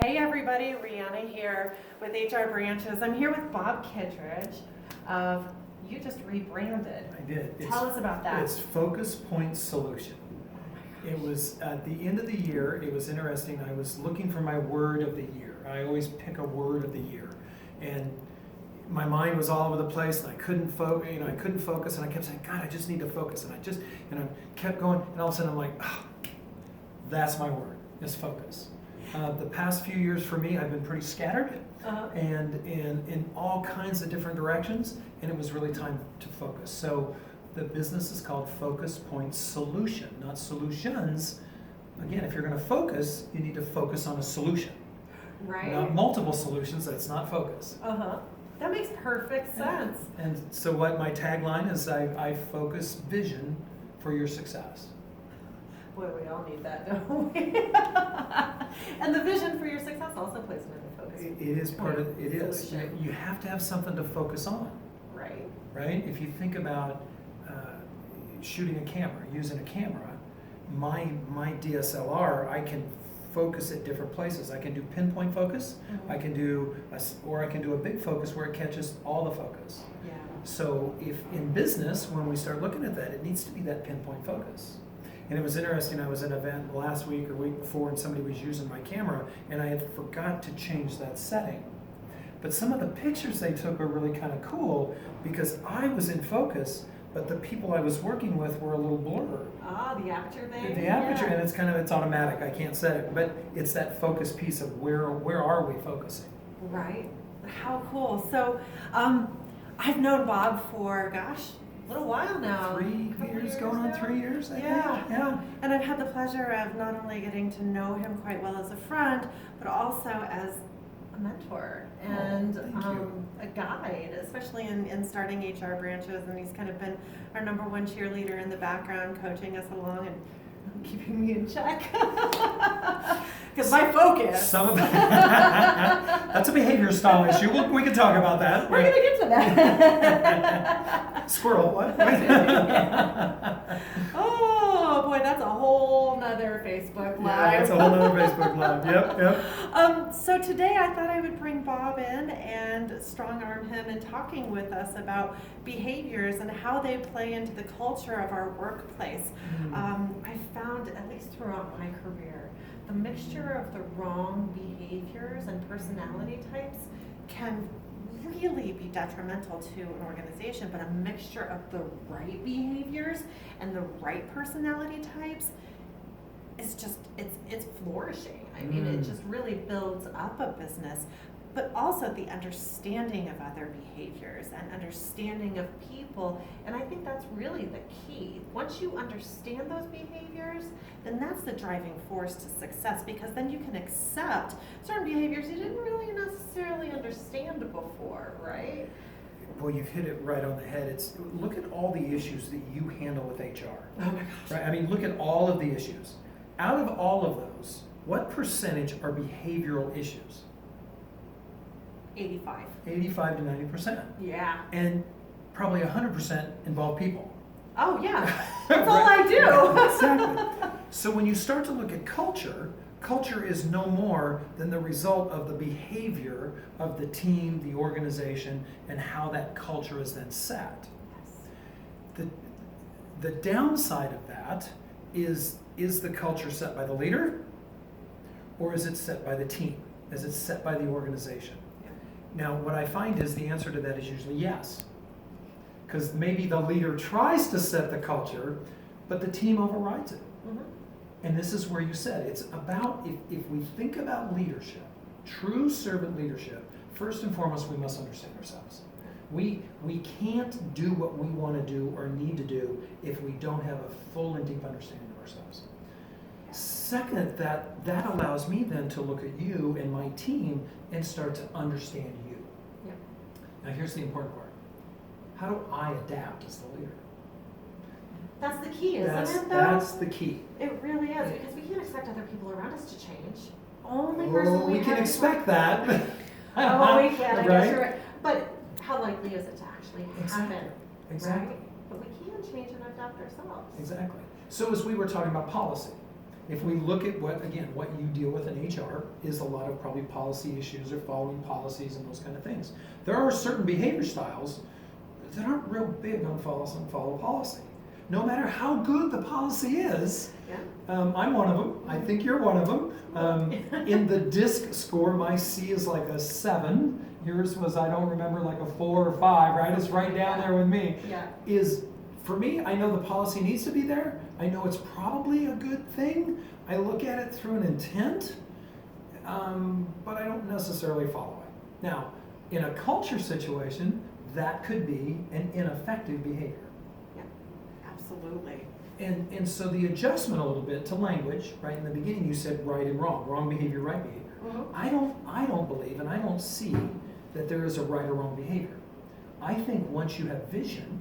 Hey everybody, Reanna here with HR Branches. I'm here with Bob Kittridge of, you just rebranded. I did. Tell us about that. It's Focus Point Solution. It was at the end of the year. It was interesting. I was looking for my word of the year. I always pick a word of the year, and my mind was all over the place, and I couldn't focus. I couldn't focus, and I kept saying, "God, I just need to focus." And I kept going, and all of a sudden I'm like, oh, "That's my word. Is focus." The past few years for me, I've been pretty scattered and in all kinds of different directions, and it was really time to focus. So the business is called Focus Point Solution, not solutions. Again, if you're going to focus, you need to focus on a solution. Right. Not multiple solutions, that's not focus. That makes perfect sense. And so what my tagline is, I focus vision for your success. Boy, we all need that, don't we? And the vision for your success also plays into focus. It is part of it. Is you have to have something to focus on. Right? If you think about shooting a camera, using a camera, my DSLR, I can focus at different places. I can do pinpoint focus. I can do a big focus where it catches all the focus. Yeah. So if in business, when we start looking at that, it needs to be that pinpoint focus. And it was interesting, I was at an event last week or week before, and somebody was using my camera, and I had forgot to change that setting. But some of the pictures they took were really kind of cool because I was in focus, but the people I was working with were a little blurred. The aperture thing? The aperture, and it's automatic, I can't set it, but it's that focus piece of where are we focusing? Right. How cool. So I've known Bob for, a little while now. 3 years, going on 3 years, I think. Yeah. And I've had the pleasure of not only getting to know him quite well as a friend, but also as a mentor and a guide, especially in starting HR branches. And he's kind of been our #1 cheerleader in the background, coaching us along and keeping me in check. Because my focus. Some of that. That's a behavior style issue. We can talk about that. We're going to get to that. Squirrel, what? Oh boy, that's a whole nother Facebook Live. Yeah, that's a whole nother Facebook Live. Yep. So today I thought I would bring Bob in and strong arm him in talking with us about behaviors and how they play into the culture of our workplace. I found, at least throughout my career, the mixture of the wrong behaviors and personality types can really be detrimental to an organization, but a mixture of the right behaviors and the right personality types is just, it's flourishing. I mean, it just really builds up a business, but also the understanding of other behaviors and understanding of people. And I think that's really the key. Once you understand those behaviors, then that's the driving force to success, because then you can accept certain behaviors you didn't really necessarily understand before, right? Well, you've hit it right on the head. Look at all the issues that you handle with HR. Oh my gosh. Right? I mean, look at all of the issues. Out of all of those, what percentage are behavioral issues? 85. 85 to 90%. Yeah. And probably 100% involve people. Oh yeah, that's all I do. Exactly. So when you start to look at culture, culture is no more than the result of the behavior of the team, the organization, and how that culture is then set. Yes. The downside of that is the culture set by the leader, or is it set by the team? Is it set by the organization? Now, what I find is the answer to that is usually yes. Because maybe the leader tries to set the culture, but the team overrides it. And this is where you said, it's about, if we think about leadership, true servant leadership, first and foremost, we must understand ourselves. We can't do what we want to do or need to do if we don't have a full and deep understanding of ourselves. Second, that allows me then to look at you and my team and start to understand you. Yeah. Now here's the important part. How do I adapt as the leader? That's the key, isn't it, though? That's the key. It really is, because we can't expect other people around us to change. Only person we can have expect that. we can, I guess you're right. But how likely is it to actually happen? Exactly. Right? But we can change and adapt ourselves. Exactly. So as we were talking about policy, If we look at what you deal with in HR is a lot of probably policy issues or following policies and those kind of things. There are certain behavior styles that aren't real big on follow policy. No matter how good the policy is, I'm one of them. I think you're one of them. In the DISC score, my C is like a 7. Yours was, I don't remember, like a 4 or 5, right? It's right down there with me. Yeah. For me, I know the policy needs to be there. I know it's probably a good thing. I look at it through an intent, but I don't necessarily follow it. Now, in a culture situation, that could be an ineffective behavior. Yeah, absolutely. And so the adjustment a little bit to language, right? In the beginning you said right and wrong behavior, right behavior. Mm-hmm. I don't believe and I don't see that there is a right or wrong behavior. I think once you have vision,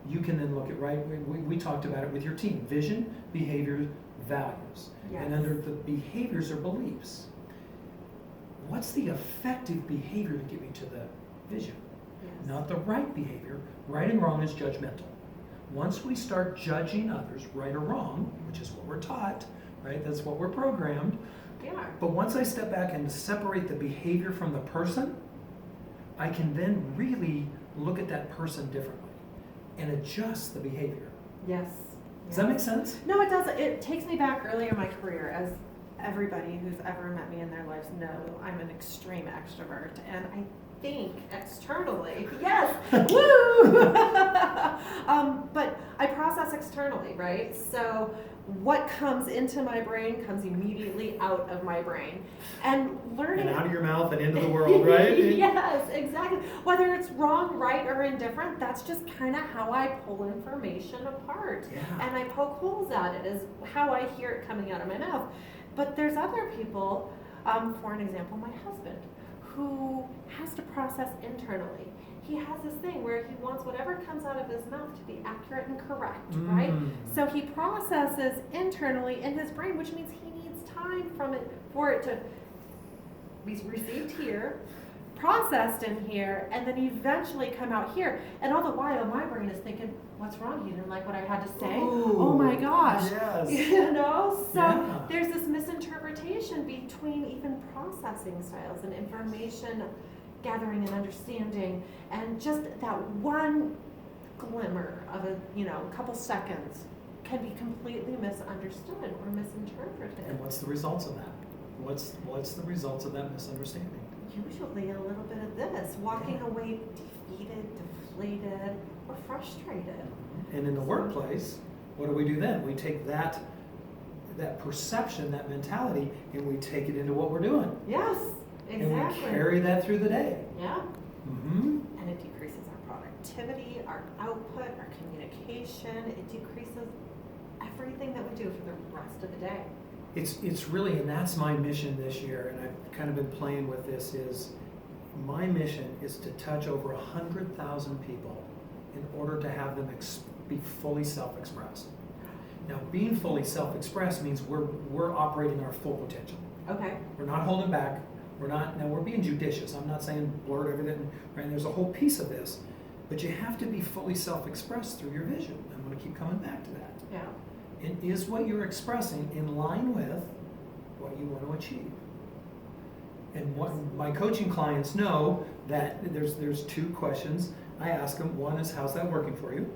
you can then look at, right, we talked about it with your team, vision, behaviors, values. Yes. And under the behaviors or beliefs, what's the effective behavior to get me to the vision? Yes. Not the right behavior. Right and wrong is judgmental. Once we start judging others, right or wrong, which is what we're taught, right? That's what we're programmed. Yeah. But once I step back and separate the behavior from the person, I can then really look at that person differently and adjust the behavior. Yes. Does that make sense? No, it does. It takes me back earlier in my career. As everybody who's ever met me in their lives know, I'm an extreme extrovert, and I think externally, yes, woo! But I process externally, right? So what comes into my brain comes immediately out of my brain. And learning... And out of your mouth and into the world, right? Yes, exactly. Whether it's wrong, right, or indifferent, that's just kind of how I pull information apart. Yeah. And I poke holes at it, is how I hear it coming out of my mouth. But there's other people, for an example, my husband, who has to process internally. He has this thing where he wants whatever comes out of his mouth to be accurate and correct, right? So he processes internally in his brain, which means he needs time for it to be received here, processed in here, and then eventually come out here. And all the while, my brain is thinking, what's wrong? You didn't like what I had to say? Ooh, oh my gosh. Yes. You know? So Yeah. there's this misinterpretation between even processing styles and information gathering and understanding, and just that one glimmer of a couple seconds can be completely misunderstood or misinterpreted. And what's the results of that? What's the results of that misunderstanding? Usually a little bit of this, walking away defeated, deflated, or frustrated. And in the workplace, what do we do then? We take that perception, that mentality, and we take it into what we're doing. Yes, exactly. And we carry that through the day. Yeah. Mm-hmm. And it decreases our productivity, our output, our communication. It decreases everything that we do for the rest of the day. It's really, and that's my mission this year, and I've kind of been playing with this, is my mission is to touch over 100,000 people in order to have them be fully self-expressed. Now, being fully self-expressed means we're operating our full potential. Okay. We're not holding back. We're being judicious. I'm not saying blurt everything, right? There's a whole piece of this, but you have to be fully self-expressed through your vision. I'm going to keep coming back to that. Yeah. And is what you're expressing in line with what you want to achieve? And what my coaching clients know that there's 2 questions I ask them. One is, how's that working for you?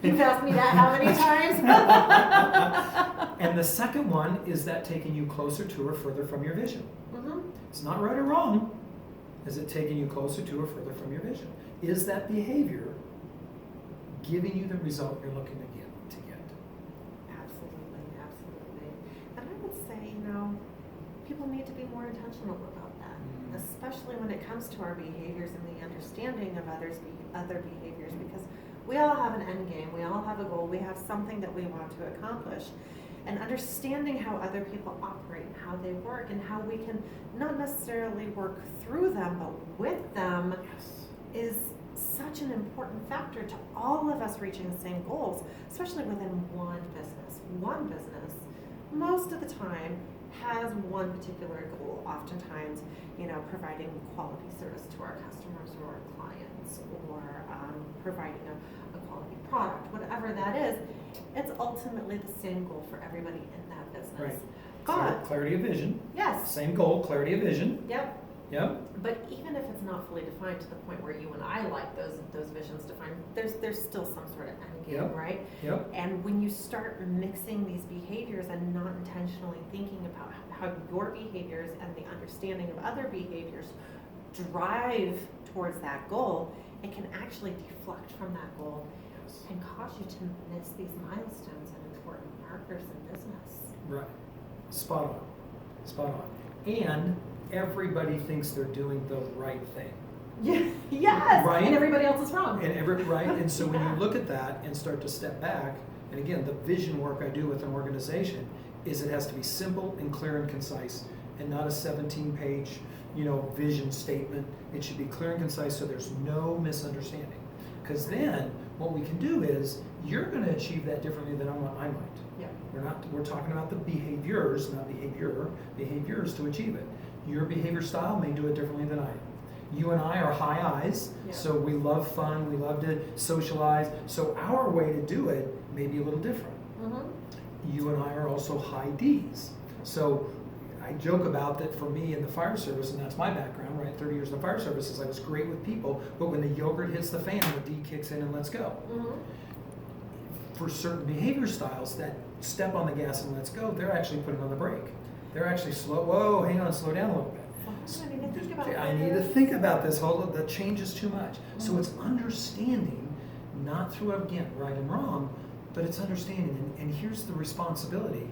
You've asked me that how many times? And the second one, is that taking you closer to or further from your vision? Mm-hmm. It's not right or wrong. Is it taking you closer to or further from your vision? Is that behavior giving you the result you're looking to get? Absolutely, absolutely. And I would say, people need to be more intentional about that, especially when it comes to our behaviors and the understanding of other behaviors, because we all have an end game, we all have a goal, we have something that we want to accomplish. And understanding how other people operate, how they work, and how we can not necessarily work through them, but with them, is such an important factor to all of us reaching the same goals, especially within one business. One business, most of the time, has one particular goal, oftentimes, providing quality service to our customers or our clients, or providing a quality product, whatever that is, it's ultimately the same goal for everybody in that business. Right. But, Clarity of vision. yes, Same goal, clarity of vision. yep. Yep. But even if it's not fully defined to the point where you and I like those visions defined, there's still some sort of end game, Yep. right? Yep. And when you start mixing these behaviors and not intentionally thinking about how your behaviors and the understanding of other behaviors drive towards that goal, it can actually deflect from that goal and cause you to miss these milestones and important markers in business. Right. Spot on. Spot on. And everybody thinks they're doing the right thing. Yeah, yes, Right? and everybody else is wrong. Right? And so when Yeah. you look at that and start to step back, and again, the vision work I do with an organization is it has to be simple and clear and concise and not a 17-page, vision statement. It should be clear and concise so there's no misunderstanding. Because then what we can do is you're going to achieve that differently than I might. Yeah. We're talking about the behaviors, not behaviors to achieve it. Your behavior style may do it differently than I am. You and I are high eyes, Yeah. so we love fun, we love to socialize, so our way to do it may be a little different. Mm-hmm. You and I are also high Ds. So I joke about that for me in the fire service, and that's my background, right? 30 years in the fire service is I was great with people, but when the yogurt hits the fan, the D kicks in and let's go. Mm-hmm. For certain behavior styles that step on the gas and let's go, they're actually putting on the brake. They're actually slow down a little bit. I need to think about I need to think about this. The change is too much. So it's understanding, not through, again, right and wrong, but it's understanding. And here's the responsibility.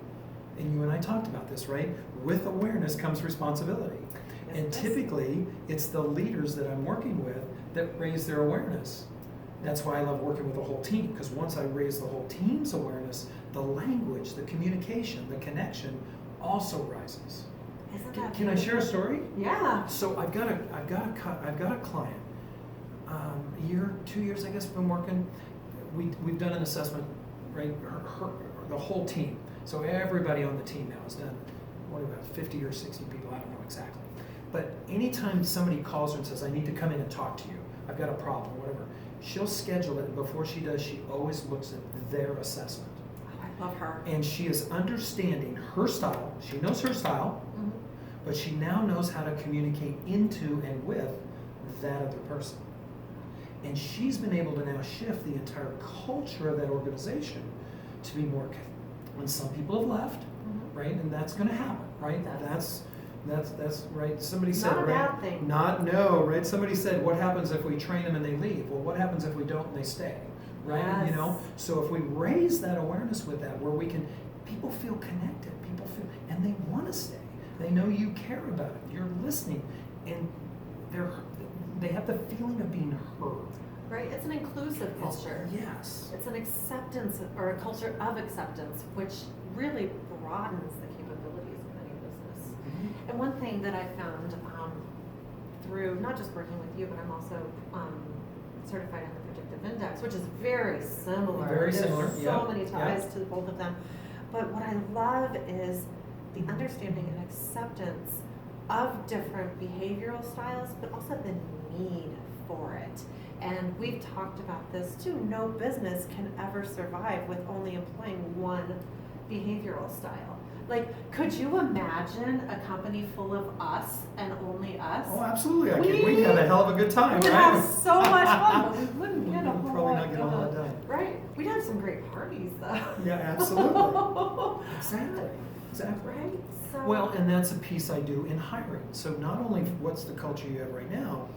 And you and I talked about this, right? With awareness comes responsibility. Yes, And it does. typically, it's the leaders that I'm working with that raise their awareness. That's why I love working with the whole team, because once I raise the whole team's awareness, the language, the communication, the connection also rises. Isn't that Can I share a story? Yeah. So I've got a client. A year, 2 years, I guess, been working. We've done an assessment, right? The whole team. So everybody on the team now has done, what about 50 or 60 people? I don't know exactly. But anytime somebody calls her and says, I need to come in and talk to you, I've got a problem, whatever, she'll schedule it. And before she does, she always looks at their assessment. Oh, I love her. And she is understanding her style. She knows her style, Mm-hmm. but she now knows how to communicate into and with that other person. And she's been able to now shift the entire culture of that organization to be more, when some people have left, Mm-hmm. right? And that's going to happen, right? That's right. Somebody said, Not a right? bad thing. Right? Somebody said, what happens if we train them and they leave? Well, what happens if we don't and they stay? Right? Yes. So if we raise that awareness with that, where people feel connected, and they want to stay. They know you care about it. You're listening, and they have the feeling of being heard. Right? It's an inclusive culture. Yes. It's an acceptance or a culture of acceptance, which really broadens the capabilities of any business. Mm-hmm. And one thing that I found through not just working with you, but I'm also certified in the predictive index, which is very similar. Very There's similar, so yeah, many ties to both of them. But what I love is the understanding and acceptance of different behavioral styles, but also the need for it. And we've talked about this too. No business can ever survive with only employing one behavioral style. Like, could you imagine a company full of us and only us? Oh, absolutely. We'd have a hell of a good time, We'd right? have so much fun, but we wouldn't get a whole Probably lot not get a whole lot done. Right? We'd have some great parties though. Yeah, absolutely. Exactly. Right? So, Well, and that's a piece I do in hiring. So not only what's the culture you have right now,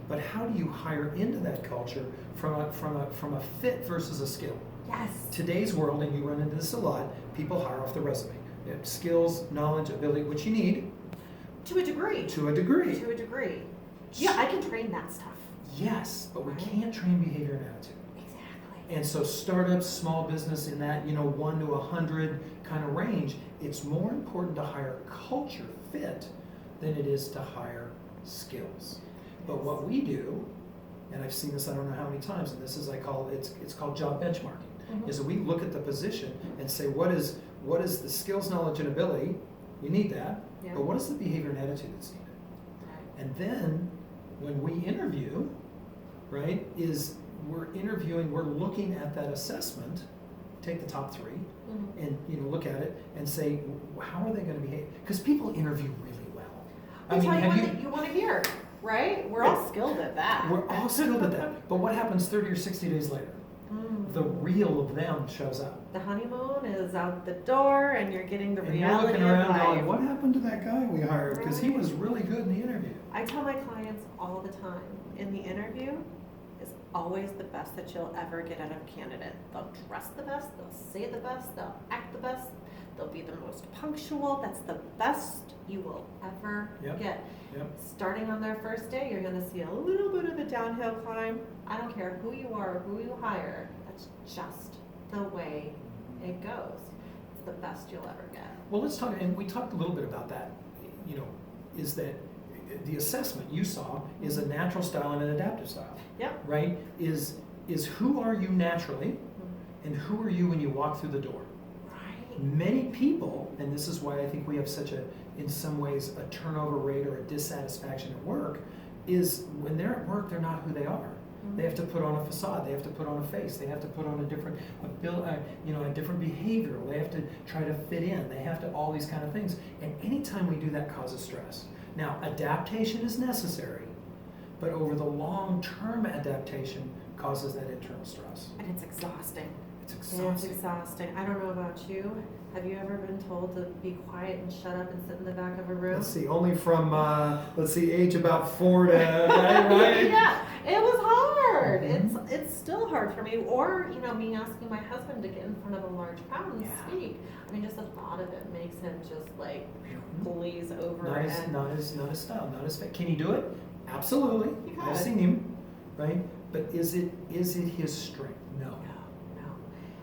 but how do you hire into that culture from a fit versus a skill? yes. Today's world, and you run into this a lot, people hire off the resume. They have skills, knowledge, ability, which you need To a degree. to a degree. To a degree. Yeah, I can train that stuff. Yes, but we Right. can't train behavior and attitude. Exactly. And so startups, small business in that 1 to 100 kind of range, it's more important to hire culture fit than it is to hire skills. But what we do, and I've seen this I don't know how many times, and this is it's called job benchmarking, Mhm. is that we look at the position and say what is the skills, knowledge, and ability, you need that, Yeah. but what is the behavior and attitude that's needed? Right. And then when we interview, right, is we're interviewing, we're looking at that assessment, take the top 3, and look at it and say, how are they going to behave? Because people interview really well. I tell you what you want to hear, right? We're all skilled at that. We're all skilled at that. But what happens 30 or 60 days later? The real of them shows up. The honeymoon is out the door, and you're getting the And reality you're looking of around life. going, what happened to that guy we hired? Because he Right. was really good in the interview. I tell my clients all the time, in the interview is always the best that you'll ever get out of a candidate. They'll dress the best, they'll say the best, they'll act the best, they'll be the most punctual. That's the best you will ever get. Yep. Starting on their first day, you're gonna see a little bit of a downhill climb. I don't care who you are, who you hire, that's just the way it goes. It's the best you'll ever get. Well, let's talk, and we talked a little bit about that, is that the assessment you saw is a natural style and an adaptive style. Yep. Right? Is who are you naturally, and who are you when you walk through the door? Right. Many people, and this is why I think we have such in some ways, a turnover rate or a dissatisfaction at work, is when they're at work, they're not who they are. They have to put on a facade. They have to put on a face. They have to put on a different behavioral. They have to try to fit in. They have to all these kind of things. And anytime we do that causes stress. Now, adaptation is necessary, but over the long-term adaptation causes that internal stress. And it's exhausting. It's It's exhausting. exhausting. I don't know about you. Have you ever been told to be quiet and shut up and sit in the back of a room? Let's see, only from age about 4 to right? Yeah, it was hard. Mhm. It's still hard for me. Or me asking my husband to get in front of a large crowd and speak. I mean, just the thought of it makes him just like glaze over. Not his style, not his. Can he do it? Absolutely. He I've could. seen him, right? But is it his strength? No. No.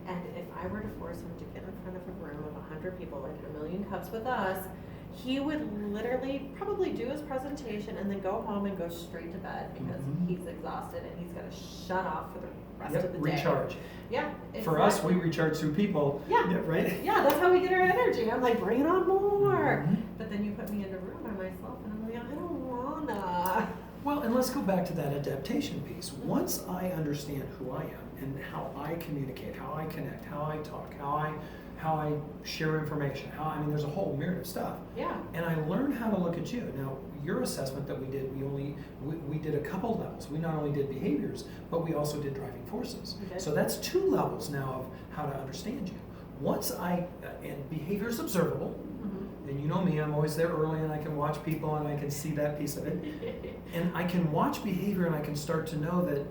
And if I were to force him to get in front of a room of 100 people, like in A Million Cups with us, he would literally probably do his presentation and then go home and go straight to bed because he's exhausted and he's got to shut off for the rest of the day. Recharge. Yeah. For us, we recharge through people. Yeah. Right? Yeah, that's how we get our energy. I'm like, bring it on more. Mhm. But then you put me in a room by myself and I'm like, I don't wanna. Well, and let's go back to that adaptation piece. Once I understand who I am and how I communicate, how I connect, how I talk, how I share information, there's a whole myriad of stuff. Yeah. And I learned how to look at you. Now, your assessment that we did, we did a couple levels. We not only did behaviors, but we also did driving forces. Okay. So that's 2 levels now of how to understand you. And behavior is observable. And you know me, I'm always there early and I can watch people and I can see that piece of it. And I can watch behavior and I can start to know that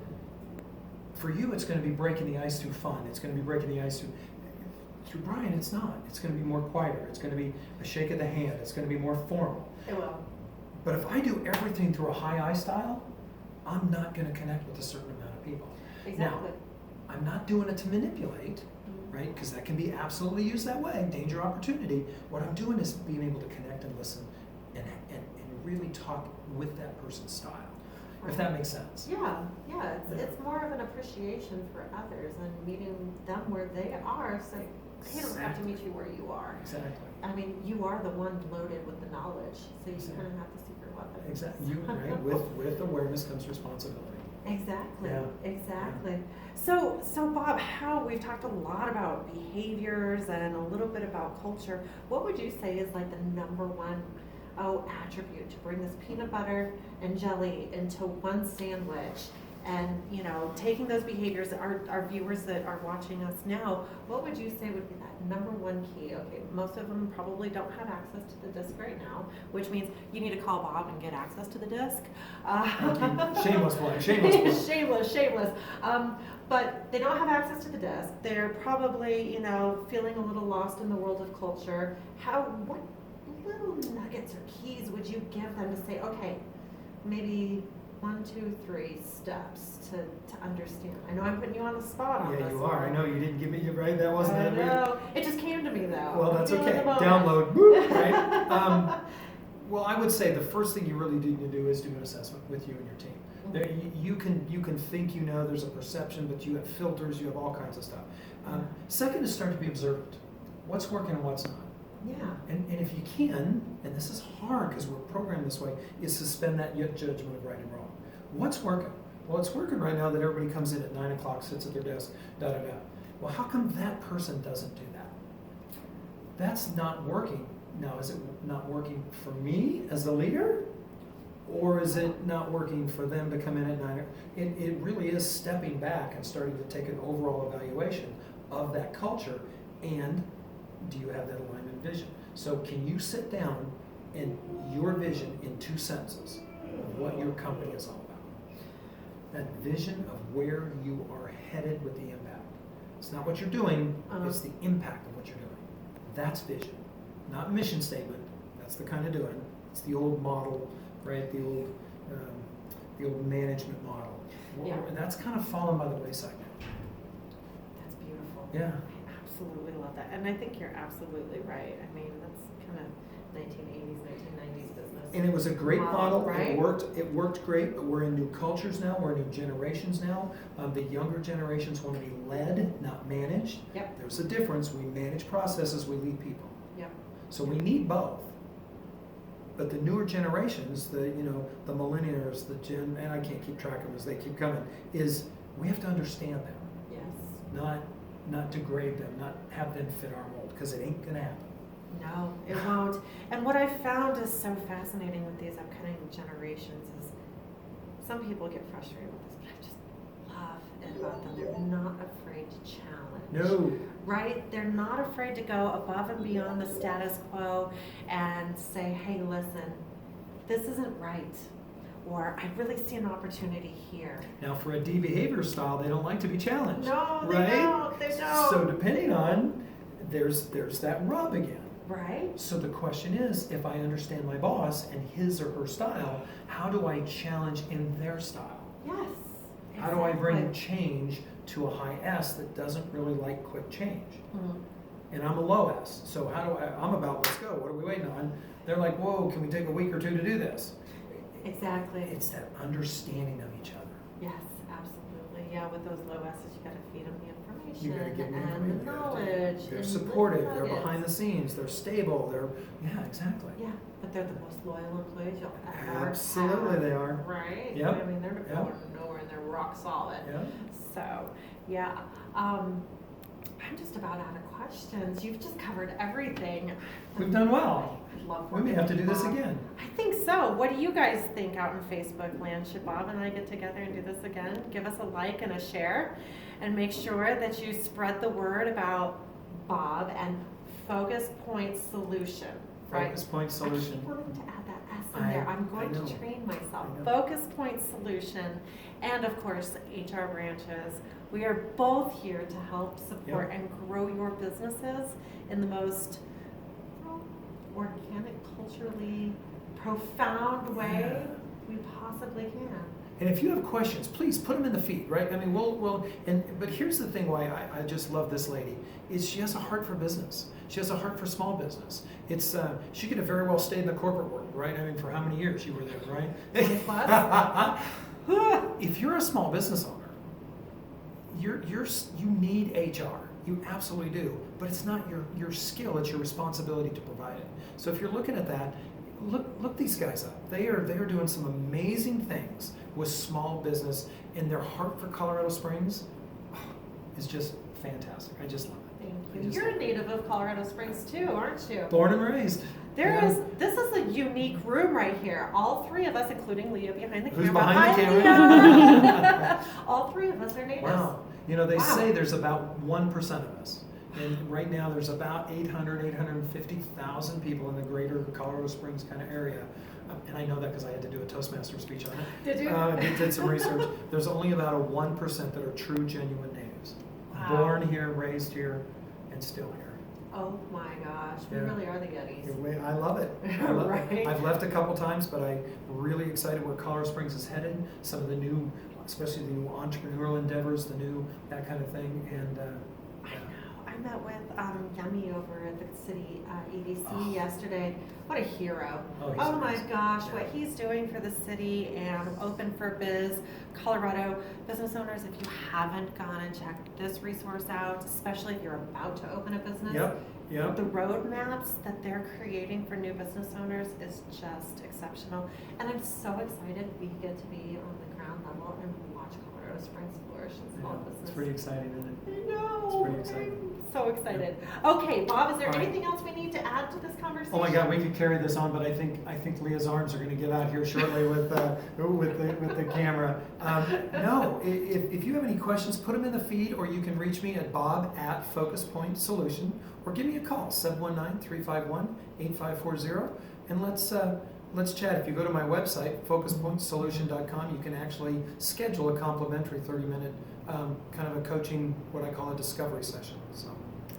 for you it's going to be breaking the ice through fun. It's going to be breaking the ice through Brian, it's not. It's going to be more quieter. It's going to be a shake of the hand. It's going to be more formal. It will. But if I do everything through a high I style, I'm not going to connect with a certain amount of people. Exactly. Now, I'm not doing it to manipulate, right? Because that can be absolutely used that way, danger, opportunity. What I'm doing is being able to connect and listen and really talk with that person's style, if that makes sense. Yeah. It's more of an appreciation for others and meeting them where they are. So they don't have to meet you where you are. Exactly. I mean, you are the one loaded with the knowledge, so you kind of have the secret weapon. Exactly. Right? With awareness comes responsibility. Exactly. Yeah. Exactly. So Bob, we've talked a lot about behaviors and a little bit about culture. What would you say is like the number one attribute to bring this peanut butter and jelly into one sandwich? And taking those behaviors, our viewers that are watching us now, what would you say would be that number one key? Okay, most of them probably don't have access to the disc right now, which means you need to call Bob and get access to the disc. Shameless plug. Shameless. But they don't have access to the disc. They're probably, feeling a little lost in the world of culture. What little nuggets or keys would you give them to say, okay, maybe 1, 2, 3 steps to understand? I know I'm putting you on the spot on Yeah, this you are. one. I know you didn't give me right. That wasn't I that know. It just came to me though. Well, that's Feeling okay. the moment. Download. Woo, right? Well, I would say the first thing you really need to do is do an assessment with you and your team. There, you can think there's a perception, but you have filters, you have all kinds of stuff. Second is start to be observant. What's working and what's not. Yeah. And if you can, and this is hard because we're programmed this way, is suspend that judgment of right and wrong. What's working? Well, it's working right now that everybody comes in at 9 o'clock, sits at their desk, da-da-da. Well, how come that person doesn't do that? That's not working. Now, is it not working for me as the leader? Or is it not working for them to come in at 9? It really is stepping back and starting to take an overall evaluation of that culture, and do you have that alignment vision? So can you sit down and your vision in 2 sentences of what your company is all about? That vision of where you are headed with the impact. It's not what you're doing, it's the impact of what you're doing. That's vision, not mission statement. That's the kind of doing. It's the old model, right? The old management model. Yeah. And that's kind of fallen by the wayside now. That's beautiful. Yeah. I absolutely love that. And I think you're absolutely right. I mean, that's kind of 1980s, 1990s business. And it was a great model. Right? It worked great, but we're in new cultures now. We're in new generations now. The younger generations want to be led, not managed. Yep. There's a difference. We manage processes, we lead people. Yep. So we need both. But the newer generations, the millennials, and I can't keep track of them as they keep coming, is we have to understand them. Yes. Not degrade them, not have them fit our mold, because it ain't gonna happen. No, it won't. And what I found is so fascinating with these upcoming generations is some people get frustrated with this, but I just love it about them. They're not afraid to challenge. No. Right? They're not afraid to go above and beyond the status quo and say, hey, listen, this isn't right. Or I really see an opportunity here. Now, for a D behavior style, they don't like to be challenged. No, they right? don't. They don't. So depending on, there's that rub again. Right? So the question is, if I understand my boss and his or her style, how do I challenge in their style? Yes. How do I bring change to a high S that doesn't really like quick change? Mm. And I'm a low S. So I'm about, let's go. What are we waiting on? They're like, whoa, can we take a week or 2 to do this? Exactly. It's that understanding of each other. Yes, absolutely. Yeah, with those low S's, you got to feed them the information You got to give them and information. the knowledge. They're and supportive. the They're nuggets. behind the scenes. They're stable. Yeah, exactly. Yeah, but they're the most loyal employees you'll ever Absolutely, have. they are. Right? Yep. I mean, they're Yep. going nowhere and they're rock solid. Yeah. So, yeah. I'm just about out of questions. You've just covered everything. We've done well. I love We may have to do this Bob. again. I think so. What do you guys think out in Facebook land? Should Bob and I get together and do this again? Give us a like and a share, and make sure that you spread the word about Bob and Focus Point Solution. Right? Focus Point I Solution. keep wanting to add that S in I- there. I'm I going know. to train myself. I know. Focus Point Solution, and of course, HR branches. We are both here to help support and grow your businesses in the most organic, culturally profound way we possibly can. And if you have questions, please put them in the feed, right? I mean, but here's the thing why I just love this lady, is she has a heart for business. She has a heart for small business. She could have very well stayed in the corporate world, right? I mean, for how many years you were there, right? 20 plus? If you're a small business owner, you need HR. You absolutely do. But it's not your skill, it's your responsibility to provide it. So if you're looking at that, look these guys up. They are doing some amazing things with small business, and their heart for Colorado Springs is just fantastic. I just love it. Thank you. You're a native of Colorado Springs too, aren't you? Born and raised. This is a unique room right here. All 3 of us, including Leah behind the Who's camera. behind the Hi, camera? Leah. All 3 of us are natives. Wow. They Wow. say there's about 1% of us. And right now there's about 850,000 people in the greater Colorado Springs kind of area. And I know that because I had to do a Toastmaster speech on it. Did you? Did some research. There's only about a 1% that are true, genuine natives. Wow. Born here, raised here, and still here. Oh my gosh, we Yeah. really are the Yetis. I love it. I love Right. it. I've left a couple times, but I'm really excited where Colorado Springs is headed. Some of the new, especially the new entrepreneurial endeavors, that kind of thing. And I know. I met with Yummy over at the city EDC yesterday. What a hero. he's Oh my amazing. gosh, Yeah. what he's doing for the city and Open for Biz, Colorado business owners, if you haven't gone and checked this resource out, especially if you're about to open a business, Yep. Yep. The roadmaps that they're creating for new business owners is just exceptional. And I'm so excited we get to be on the ground level and watch Colorado Springs flourish in small business. It's pretty exciting, isn't it? I know. It's pretty exciting. I'm so excited. Okay, Bob, is there All right. anything else we need to add to this conversation? Oh my God, we could carry this on, but I think Leah's arms are going to get out here shortly with the camera. No, if you have any questions, put them in the feed, or you can reach me at bob@Focus Point Solution, or give me a call 719-351-8540, and let's chat. If you go to my website focuspointsolution.com, you can actually schedule a complimentary 30-minute kind of a coaching, what I call a discovery session. So.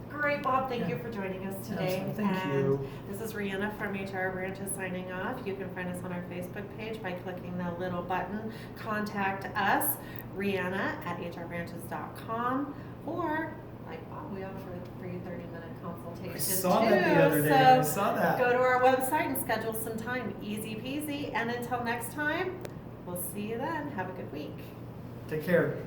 Great, Bob. Thank you for joining us today. Absolutely. Thank you. This is Reanna from HR Branches signing off. You can find us on our Facebook page by clicking the little button, Contact Us, Reanna@hrbranches.com, or like Bob, we offer a free 30-minute consultation I saw too. that the other day. So I saw that. go to our website and schedule some time. Easy peasy. And until next time, we'll see you then. Have a good week. Take care.